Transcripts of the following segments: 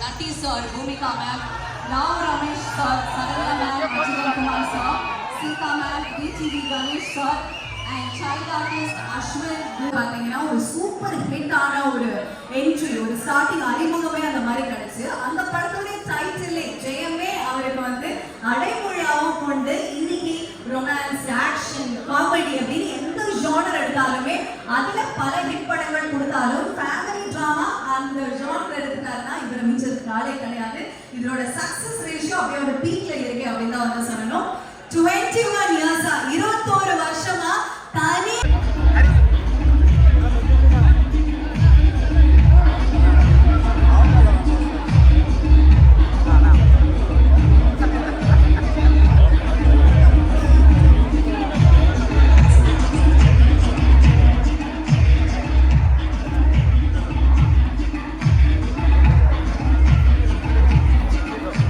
Nati sir, Bhumika ma'am, Rao Ramesh sir, Sarala ma'am, Ajay Kumar sir, Sita ma'am, VTV Ganesh sir, and child artist Ashwin. பாத்தீங்கன்னா ஒரு super ஹிட்டான ஒரு entry, ஒரு starting அறிமுகமே அந்த மாதிரி கிடைச்சு. அந்த படத்துடைய டைட்டிலே ஜெயமே அவருக்கு வந்து அடைமொழியாகவும் கொண்டு இன்னைக்கு ரொமான்ஸ், ஆக்ஷன், காமெடி அப்படின்னு எந்த ஜானர் எடுத்தாலுமே அதுல பல ஹிட் படங்கள் கொடுத்தாலும் ஃபேமிலி டிராமா அந்த ஜானர் எடுத்துட்டாருன்னா இவரை மிஞ்சதுக்கு ஆளே கிடையாது. இதோட சக்சஸ் ரேஷியோ அப்படியே ஒரு பீக்ல இருக்கு அப்படின்னு தான் வந்து சொல்லணும். 21 இயர்ஸா 21 வருஷமா தனி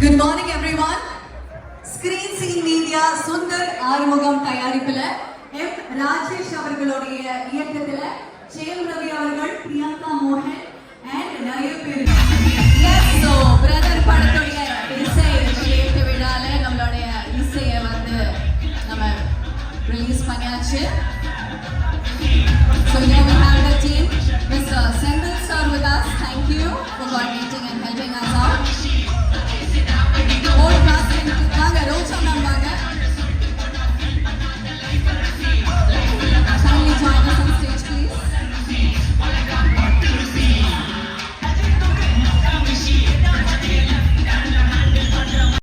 Good morning everyone. Screen Scene Media Sundar Arumugam தயாரிப்புல எம் ராஜேஷ் அவர்களுடைய இயக்கத்துல சேம் ரவி அவர்கள், பிரியங்கா மோகன் and நிறைய பேர். Yes, so brother படத்துடைய இசை வெளியீட்டு விழால நம்மளுடைய இசையை வந்து நம்ம ரிலீஸ் பண்ணியாச்சு. So here we have the team. Mr. Sendil sir with us. Thank you for coordinating.